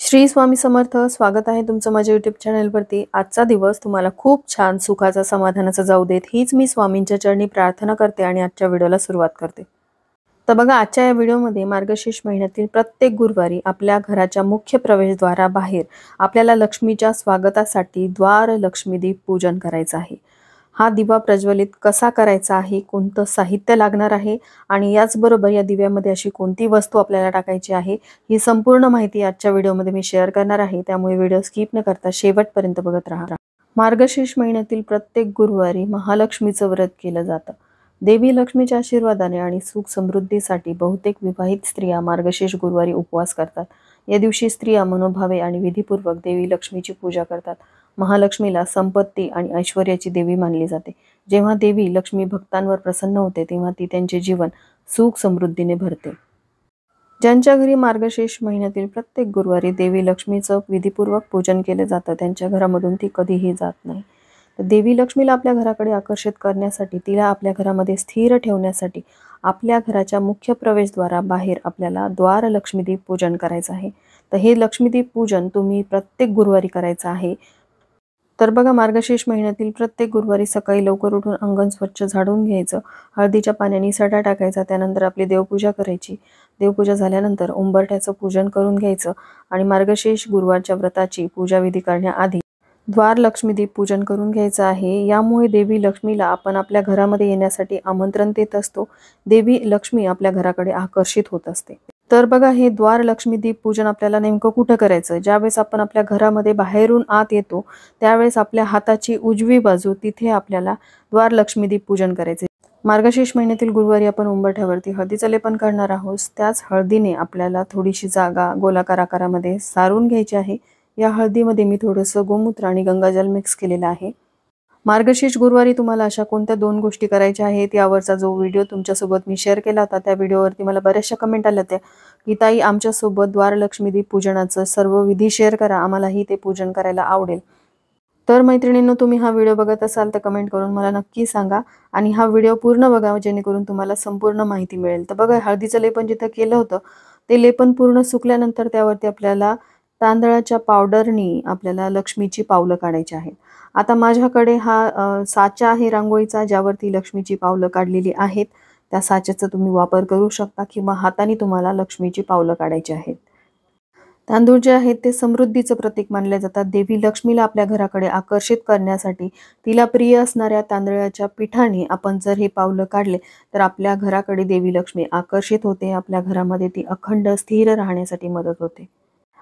श्री स्वामी समर्थ. स्वागत आहे तुमचं माझ्या YouTube चॅनलवरती. आजचा दिवस तुम्हाला खूप छान सुखाचा समाधानाचा जाऊ देत, हीच मी स्वामींच्या चरणी प्रार्थना करते आणि आजच्या व्हिडिओला सुरुवात करते. तर बघा, आजच्या या व्हिडिओमध्ये मार्गशीर्ष महिन्यातील प्रत्येक गुरुवारी आपल्या घराच्या मुख्य प्रवेशद्वाराबाहेर आपल्याला लक्ष्मीच्या स्वागतासाठी द्वार लक्ष्मी दीप पूजन करायचं आहे. हा दिवा प्रज्वलित कसा करायचा आहे, कोणतं साहित्य लागणार आहे आणि याचबरोबर या दिव्यामध्ये अशी कोणती वस्तू आपल्याला टाकायची आहे, ही संपूर्ण माहिती आजच्या व्हिडिओमध्ये मी शेअर करणार आहे. त्यामुळे व्हिडिओ स्किप न करता शेवटपर्यंत बघत राहा. मार्गशीर्ष महिन्यातील प्रत्येक गुरुवारी महालक्ष्मीचं व्रत केलं जातं. देवी लक्ष्मीच्या आशीर्वादाने आणि सुख समृद्धीसाठी बहुतेक विवाहित स्त्रिया मार्गशीर्ष गुरुवारी उपवास करतात. या दिवशी स्त्रिया मनोभावे आणि विधीपूर्वक देवी लक्ष्मीची पूजा करतात. महालक्ष्मीला संपत्ती आणि ऐश्वर्याची देवी मानली जाते. जेव्हा देवी लक्ष्मी भक्तांवर प्रसन्न होते तेव्हा ती त्यांचे जीवन सुख समृद्धीने भरते. ज्यांच्या घरी मार्गशीर्ष महिन्यातील प्रत्येक गुरुवारी देवी लक्ष्मीचं विधीपूर्वक पूजन केले जातं, त्यांच्या घरामधून ती कधीही जात नाही. तर देवी लक्ष्मीला आपल्या घराकडे आकर्षित करण्यासाठी, तिला आपल्या घरामध्ये स्थिर ठेवण्यासाठी आपल्या घराच्या मुख्य प्रवेशद्वाराबाहेर आपल्याला द्वार लक्ष्मीदीप पूजन करायचं आहे. तर हे लक्ष्मीदीप पूजन तुम्ही प्रत्येक गुरुवारी करायचं आहे. तर बघा, मार्गशीर्ष महिन्यातील प्रत्येक गुरुवारी सकाळी लवकर उठून अंगण स्वच्छ झाडून घ्यायचं, हळदीच्या पाण्याने सडा टाकायचा, त्यानंतर आपली देवपूजा करायची. देवपूजा झाल्यानंतर उंबरठ्याचं पूजन करून घ्यायचं आणि मार्गशीर्ष गुरुवारच्या व्रताची पूजाविधी करण्याआधी द्वार लक्ष्मीदीप पूजन करून घ्यायचं आहे. यामुळे देवी लक्ष्मीला आपण आपल्या घरामध्ये येण्यासाठी आमंत्रण देत असतो. देवी लक्ष्मी आपल्या घराकडे आकर्षित होत असते. तर बघा, हे द्वार लक्ष्मीदीप पूजन आपल्याला नेमकं कुठं करायचं? ज्यावेळेस आपण आपल्या घरामध्ये बाहेरून आत येतो त्यावेळेस आपल्या हाताची उजवी बाजू, तिथे आपल्याला द्वार लक्ष्मीदीप पूजन करायचे. मार्गशीर्ष महिन्यातील गुरुवारी आपण उंबरठ्यावरती हळदीचं लेपन करणार आहोत. त्याच हळदीने आपल्याला थोडीशी जागा गोलाकार आकारामध्ये सारून घ्यायची आहे. या हळदीमध्ये मी थोडंसं गोमूत्र आणि गंगाजल मिक्स केलेलं आहे. मार्गशीर्ष गुरुवारी तुम्हाला अशा कोणत्या 2 गोष्टी करायच्या आहेत, यावरचा जो व्हिडिओ तुमच्यासोबत मी शेअर केला होता, त्या व्हिडिओवरती मला बऱ्याचशा कमेंट आल्या होत्या की ताई, आमच्यासोबत द्वार लक्ष्मीदीप पूजनाचं सर्व विधी शेअर करा, आम्हालाही ते पूजन करायला आवडेल. तर मैत्रिणींनो, तुम्ही हा व्हिडिओ बघत असाल तर कमेंट करून मला नक्की सांगा आणि हा व्हिडिओ पूर्ण बघा, जेणेकरून तुम्हाला संपूर्ण माहिती मिळेल. तर बघा, हळदीचं लेपन जिथं केलं होतं ते लेपन पूर्ण सुकल्यानंतर त्यावरती आपल्याला तांदळाच्या पावडरनी आपल्याला लक्ष्मीची पावलं काढायची आहेत. आता माझ्याकडे हा साचा आहे रांगोळीचा, ज्यावरती लक्ष्मीची पावलं काढलेली आहेत. त्या साच्याचा तुम्ही वापर करू शकता किंवा हाताने तुम्हाला लक्ष्मीची पावलं काढायची आहेत. तांदूळ जे आहेत ते समृद्धीचं प्रतीक मानले जातात. देवी लक्ष्मीला आपल्या घराकडे आकर्षित करण्यासाठी तिला प्रिय असणाऱ्या तांदळाच्या पिठाने आपण जर हे पावलं काढले तर आपल्या घराकडे देवी लक्ष्मी आकर्षित होते. आपल्या घरामध्ये ती अखंड स्थिर राहण्यासाठी मदत होते.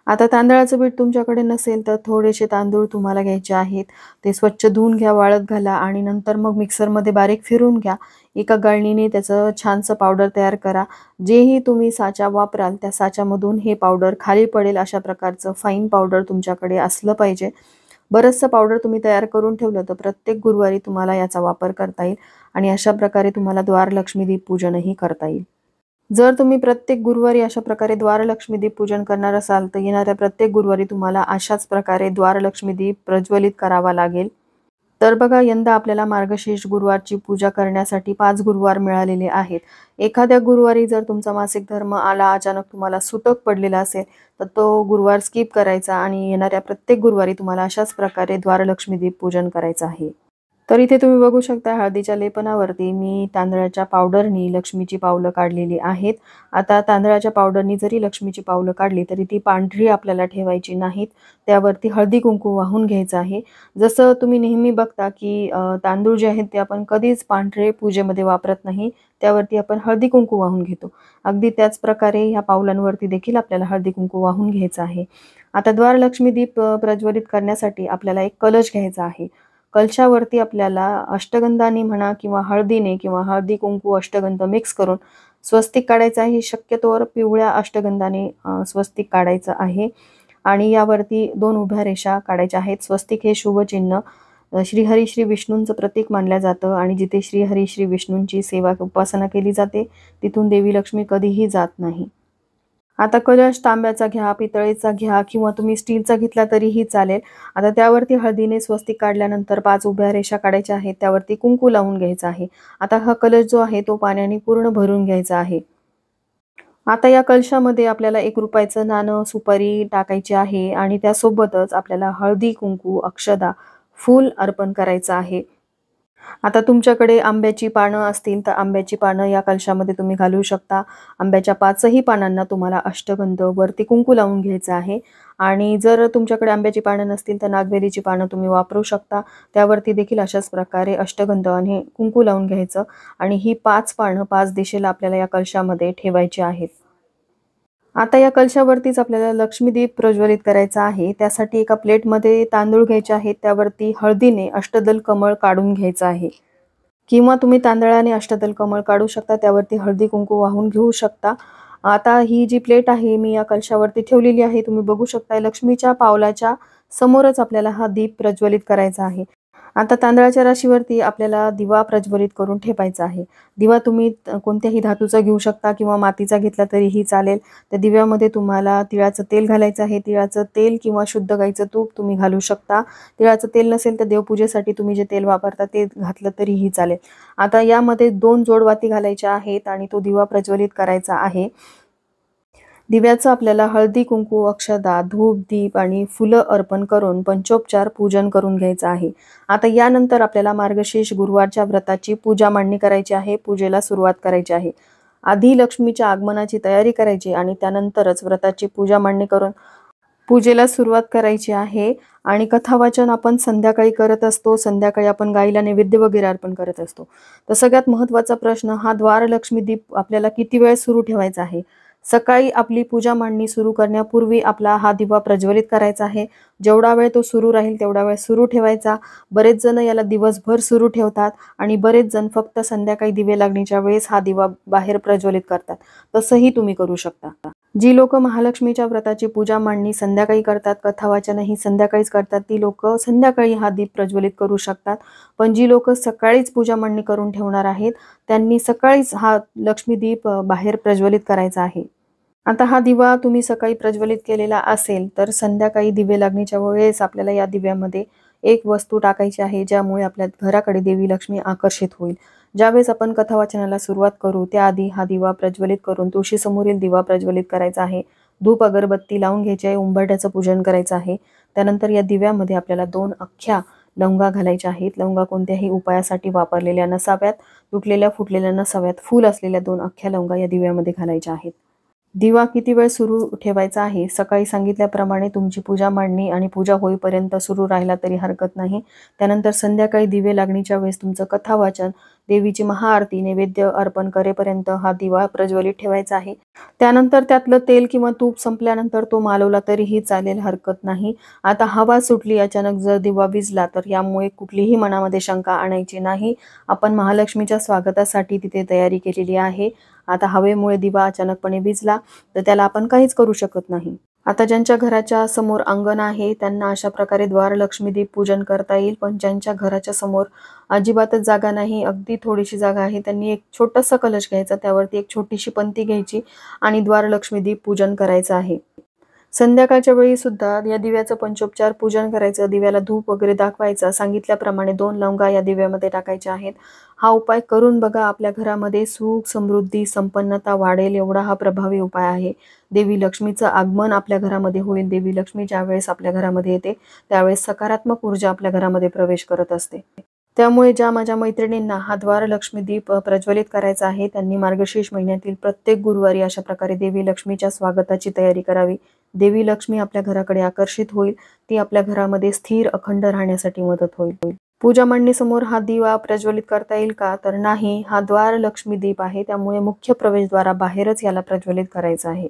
आता तांदळाचं पीठ तुमच्याकडे नसेल तर थोडेसे तांदूळ तुम्हाला घ्यायचे आहेत. ते स्वच्छ धुवून घ्या, वाळत घाला आणि नंतर मग मिक्सरमध्ये बारीक फिरून घ्या. एका गाळणीने त्याचं छानसं पावडर तयार करा. जेही तुम्ही साचा वापराल त्या साच्यामधून हे पावडर खाली पडेल अशा प्रकारचं फाईन पावडर तुमच्याकडे असलं पाहिजे. बरंचसं पावडर तुम्ही तयार करून ठेवलं तर प्रत्येक गुरुवारी तुम्हाला याचा वापर करता येईल आणि अशा प्रकारे तुम्हाला द्वार लक्ष्मीदीप पूजनही करता येईल. जर तुम्ही प्रत्येक गुरुवारी अशा प्रकारे द्वार लक्ष्मीदीप पूजन करणार असाल तर येणाऱ्या प्रत्येक गुरुवारी तुम्हाला अशाच प्रकारे द्वार लक्ष्मीदीप प्रज्वलित करावा लागेल. तर बघा, यंदा आपल्याला मार्गशीर्ष गुरुवारची पूजा करण्यासाठी 5 गुरुवार मिळालेले आहेत. एखाद्या गुरुवारी जर तुमचा मासिक धर्म आला, अचानक तुम्हाला सुतक पडलेला असेल तर तो गुरुवार स्किप करायचा आणि येणाऱ्या प्रत्येक गुरुवारी तुम्हाला अशाच प्रकारे द्वार लक्ष्मीदीप पूजन करायचं आहे. तर इथे तुम्ही बघू शकता, हळदीच्या लेपनावरती मी तांदळाच्या पावडरनी लक्ष्मीची पावलं काढलेली आहेत. आता तांदळाच्या पावडरनी जरी लक्ष्मीची पावलं काढली तरी ती पांढरी आपल्याला ठेवायची नाहीत. त्यावरती हळदी कुंकू वाहून घ्यायचं आहे. जसं तुम्ही नेहमी बघता की तांदूळ जे आहेत ते आपण कधीच पांढरे पूजेमध्ये वापरत नाही, त्यावरती आपण हळदी कुंकू वाहून घेतो. अगदी त्याच प्रकारे ह्या पावलांवरती देखील आपल्याला हळदी कुंकू वाहून घ्यायचं आहे. आता द्वार लक्ष्मीदीप प्रज्वलित करण्यासाठी आपल्याला एक कलश घ्यायचा आहे. कलशावरती आपल्याला अष्टगंधाने म्हणा किंवा हळदीने किंवा हळदी कुंकू अष्टगंध मिक्स करून स्वस्तिक काढायचं आहे. शक्यतोवर पिवळ्या अष्टगंधाने स्वस्तिक काढायचं आहे आणि यावरती 2 उभ्या रेषा काढायच्या आहेत. स्वस्तिक हे शुभचिन्ह श्रीहरी श्री विष्णूंचं प्रतीक मानलं जातं आणि जिथे श्रीहरी श्री विष्णूंची सेवा उपासना केली जाते तिथून देवी लक्ष्मी कधीही जात नाही. आता कलश तांब्याचा घ्या, पितळेचा घ्या किंवा तुम्ही स्टीलचा घेतला तरीही चालेल. आता त्यावरती हळदीने स्वस्तिक काढल्यानंतर 5 उभ्या रेषा काढायच्या आहेत. त्यावरती कुंकू लावून घ्यायचं आहे. आता हा कलश जो आहे तो पाण्याने पूर्ण भरून घ्यायचा आहे. आता या कलशामध्ये आपल्याला 1 रुपयाचं नाणं, सुपारी टाकायची आहे आणि त्यासोबतच आपल्याला हळदी, कुंकू, अक्षदा, फूल अर्पण करायचं आहे. आता तुमच्याकडे आंब्याची पानं असतील तर आंब्याची पानं या कलशामध्ये तुम्ही घालू शकता. आंब्याच्या 5ही पानांना तुम्हाला अष्टगंध वरती कुंकू लावून घ्यायचं आहे आणि जर तुमच्याकडे आंब्याची पानं नसतील तर नागवेलीची पानं तुम्ही वापरू शकता. त्यावरती देखील अशाच प्रकारे अष्टगंध आणि कुंकू लावून घ्यायचं आणि ही 5 पानं 5 दिशेला आपल्याला या कलशामध्ये ठेवायची आहेत. आता या कलशावरतीच आपल्याला लक्ष्मीदीप प्रज्वलित करायचा आहे. त्यासाठी एका प्लेटमध्ये तांदूळ घ्यायचे आहेत. त्यावरती हळदीने अष्टदल कमळ काढून घ्यायचं आहे. किंवा तुम्ही तांदळाने अष्टदल कमळ काढू शकता. त्यावरती हळदी कुंकू वाहून घेऊ शकता. आता ही जी प्लेट आहे मी या कलशावरती ठेवलेली आहे. तुम्ही बघू शकता लक्ष्मीच्या पावलाच्या समोरच आपल्याला हा दीप प्रज्वलित करायचा आहे. आता तांदळाच्या राशीवरती आपल्याला दिवा प्रज्वलित करून ठेवायचा आहे. दिवा तुम्ही कोणत्याही धातूचा घेऊ शकता किंवा मातीचा घेतला तरीही चालेल. त्या दिव्यामध्ये तुम्हाला तिळाचं तेल घालायचं आहे. तिळाचं तेल किंवा शुद्ध गाईचं तूप तुम्ही घालू शकता. तिळाचं तेल नसेल तर देवपूजेसाठी तुम्ही जे तेल वापरता ते घातलं तरीही चालेल. आता यामध्ये 2 जोडवाती घालायच्या आहेत आणि तो दिवा प्रज्वलित करायचा आहे. दिव्याचं आपल्याला हळदी, कुंकू, अक्षदा, धूप, दीप आणि फुलं अर्पण करून पंचोपचार पूजन करून घ्यायचं आहे. आता यानंतर आपल्याला मार्गशीर्ष गुरुवारच्या व्रताची पूजा मांडणी करायची आहे. पूजेला सुरुवात करायची आहे. आधी लक्ष्मीच्या आगमनाची तयारी करायची आणि त्यानंतरच व्रताची पूजा मांडणी करून पूजेला सुरुवात करायची आहे. आणि कथावाचन आपण संध्याकाळी करत असतो. संध्याकाळी आपण गाईला नैवेद्य वगैरे अर्पण करत असतो. तर सगळ्यात महत्त्वाचा प्रश्न हा द्वारलक्ष्मी दीप आपल्याला किती वेळ सुरू ठेवायचा आहे. सकाळी आपली पूजा मांडणी सुरू करण्यापूर्वी आपला हा दिवा प्रज्वलित करायचा आहे. जेवढा वेळ तो सुरू राहील तेवढा वेळ सुरू ठेवायचा. बरेच जण याला दिवसभर सुरू ठेवतात आणि बरेच जण फक्त संध्याकाळी दिवे लागणीच्या वेळेस हा दिवा बाहेर प्रज्वलित करतात. तसंही तुम्ही करू शकता. जी लोक महालक्ष्मीच्या व्रताची पूजा मांडणी संध्याकाळी करतात, कथावाचनही संध्याकाळीच करतात, ती लोक संध्याकाळी हा दीप प्रज्वलित करू शकतात. पण जी लोक सकाळीच पूजा मांडणी करून ठेवणार आहेत त्यांनी सकाळीच हा लक्ष्मी दीप बाहेर प्रज्वलित करायचा आहे. आता हा दिवा तुम्ही सकाळी प्रज्वलित केलेला असेल तर संध्याकाळी दिवे लागणीच्या वेळेस आपल्याला या दिव्यामध्ये एक वस्तू टाकायची आहे ज्यामुळे आपल्या घराकडे देवी लक्ष्मी आकर्षित होईल. ज्यावेळेस आपण कथा वाचनाला सुरुवात करू त्याआधी हा दिवा प्रज्वलित करून तुळशीसमोरील दिवा प्रज्वलित करायचा आहे. धूप अगरबत्ती लावून घ्यायची आहे. उंबरठ्याचं पूजन करायचं आहे. त्यानंतर या दिव्यामध्ये आपल्याला 2 अख्ख्या लवंगा घालायच्या आहेत. लवंगा कोणत्याही उपायासाठी वापरलेल्या नसाव्यात, तुटलेल्या फुटलेल्या नसाव्यात. फूल असलेल्या 2 अख्ख्या लवंगा या दिव्यामध्ये घालायच्या आहेत. दिवा किती वेळ सुरू ठेवायचा आहे सकाळी सांगितल्याप्रमाणे तुमची पूजा मांडणी आणि पूजा होईपर्यंत सुरू राहिला तरी हरकत नाही. त्यानंतर संध्याकाळी दिवे लागणीच्या वेळेस तुमचं कथा वाचन, देवीची महाआरती, नैवेद्य अर्पण करेपर्यंत हा दिवा प्रज्वलित ठेवायचा आहे. त्यानंतर त्यातलं तेल किंवा तूप संपल्यानंतर तो मालवला तरीही चालेल, हरकत नाही. आता हवा सुटली अचानक जर दिवा विझला तर यामुळे कुठलीही मनामध्ये शंका आणायची नाही. आपण महालक्ष्मीच्या स्वागतासाठी तिथे तयारी केलेली आहे. आता हवेमुळे दिवा अचानकपणे विझला तर त्याला आपण काहीच करू शकत नाही. आता ज्यांच्या घराच्या समोर अंगण आहे त्यांना अशा प्रकारे द्वारलक्ष्मी दीप पूजन करता येईल. पण ज्यांच्या घराच्या समोर अजिबातच जागा नाही, अगदी थोडीशी जागा आहे, त्यांनी एक छोटासा कलश घ्यायचा, त्यावरती एक छोटीशी पंती घ्यायची आणि द्वारलक्ष्मी दीप पूजन करायचं आहे. संध्याकाळच्या वेळी सुद्धा या दिव्याचं पंचोपचार पूजन करायचं. दिव्याला धूप वगैरे दाखवायचा. सांगितल्याप्रमाणे 2 लवंगा या दिव्यामध्ये टाकायच्या आहेत. हा उपाय करून बघा. आपल्या घरामध्ये सुख, समृद्धी, संपन्नता वाढेल एवढा हा प्रभावी उपाय आहे. देवी लक्ष्मीचं आगमन आपल्या घरामध्ये होईल. देवी लक्ष्मी ज्यावेळेस आपल्या घरामध्ये येते त्यावेळेस सकारात्मक ऊर्जा आपल्या घरामध्ये प्रवेश करत असते. त्यामुळे ज्या माझ्या मैत्रिणींना हा द्वारलक्ष्मी दीप प्रज्वलित करायचा आहे त्यांनी मार्गशीर्ष महिन्यातील प्रत्येक गुरुवारी अशा प्रकारे देवी लक्ष्मीच्या स्वागताची तयारी करावी. देवी लक्ष्मी आपल्या घराकडे आकर्षित होईल. ती आपल्या घरामध्ये स्थिर अखंड राहण्यासाठी मदत होईल. पूजा मांडणी समोर हा दिवा प्रज्वलित करता येईल का तर नाही. हा द्वारलक्ष्मी दीप आहे त्यामुळे मुख्य प्रवेशद्वाराबाहेरच याला प्रज्वलित करायचं आहे.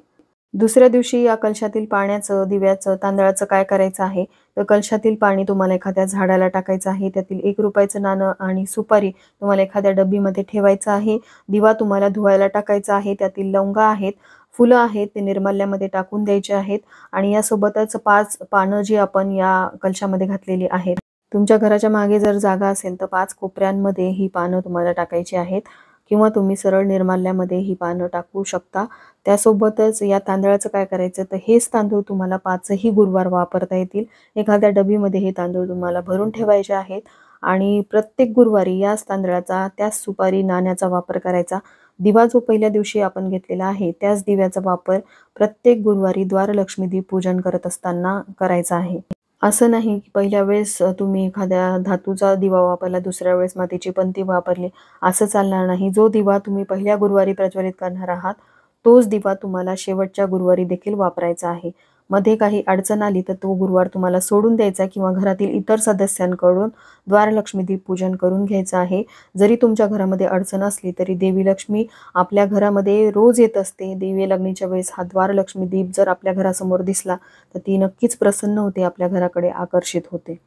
दुसऱ्या दिवशी या कलशातील पाण्याचं, दिव्याचं, तांदळाचं काय करायचं आहे तर कलशातील पाणी तुम्हाला एखाद्या झाडाला टाकायचं आहे. त्यातील 1 रुपयाचं नाणं आणि सुपारी तुम्हाला एखाद्या डब्बीमध्ये ठेवायचं आहे. दिवा तुम्हाला धुवायला टाकायचा आहे. त्यातील लवंगा आहेत, फुलं आहेत ते निर्माल्यामध्ये टाकून द्यायचे आहेत आणि यासोबतच 5 पानं जी आपण या कलशामध्ये घातलेली आहेत. तुमच्या घराच्या मागे जर जागा असेल तर 5 कोपऱ्यांमध्ये ही पानं तुम्हाला टाकायची आहेत किंवा तुम्ही सरळ निर्माल्यामध्ये ही पानं टाकू शकता. त्यासोबतच या तांदळाचं काय करायचं तर हेच तांदूळ तुम्हाला 5ही गुरुवार वापरता येतील. एखाद्या डबीमध्ये हे तांदूळ तुम्हाला भरून ठेवायचे आहेत आणि प्रत्येक गुरुवारी याच तांदळाचा, त्याच सुपारी, नाण्याचा वापर करायचा. दिवा जो पहिल्या दिवशी आपण घेतलेला आहे त्याच दिव्याचा वापर प्रत्येक गुरुवारी द्वारलक्ष्मी दीप पूजन करत असताना करायचा आहे. असं नाही की पहिल्या वेळेस तुम्ही एखाद्या धातूचा दिवा वापरला, दुसऱ्या वेळेस मातीची पणती वापरली, असं चालणार नाही. जो दिवा तुम्ही पहिल्या गुरुवारी प्रज्वलित करणार आहात तोच दिवा तुम्हाला शेवटच्या गुरुवारी देखील वापरायचा आहे. मध्ये काही अडचण आली तर तो गुरुवार तुम्हाला सोडून द्यायचा किंवा घरातील इतर सदस्यांकडून द्वारलक्ष्मी दीप पूजन करून घ्यायचं आहे. जरी तुमच्या घरामध्ये अडचण असली तरी देवी लक्ष्मी आपल्या घरामध्ये रोज येत असते. दिवे लागणीच्या वेळेस हा द्वारलक्ष्मी दीप जर आपल्या घरासमोर दिसला तर ती नक्कीच प्रसन्न होते, आपल्या घराकडे आकर्षित होते.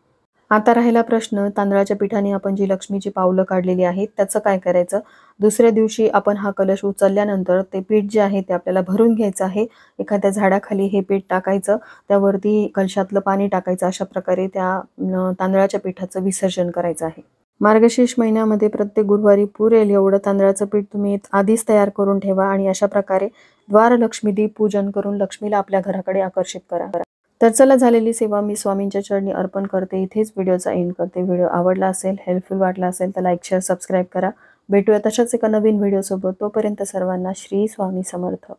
आता राहिला प्रश्न, तांदळाच्या पिठाने आपण जी लक्ष्मीची पावलं काढलेली आहेत त्याचं काय करायचं? दुसऱ्या दिवशी आपण हा कलश उचलल्यानंतर ते पीठ जे आहे ते आपल्याला भरून घ्यायचं आहे. एखाद्या झाडाखाली हे पीठ टाकायचं, त्यावरती कलशातलं पाणी टाकायचं. अशा प्रकारे त्या तांदळाच्या पिठाचं विसर्जन करायचं आहे. मार्गशीर्ष महिन्यामध्ये प्रत्येक गुरुवारी पुरेल एवढं तांदळाचं पीठ तुम्ही आधीच तयार करून ठेवा आणि अशा प्रकारे द्वारलक्ष्मी दीप पूजन करून लक्ष्मीला आपल्या घराकडे आकर्षित करा. तर चला, झालेली सेवा मी स्वामींच्या चरणी अर्पण करते. इथेच व्हिडिओचा एंड करते. व्हिडिओ आवडला असेल, हेल्पफुल वाटला असेल तर लाईक, शेअर, सबस्क्राईब करा. भेटूया तशाच एका नवीन व्हिडिओसोबत. तोपर्यंत सर्वांना श्री स्वामी समर्थ.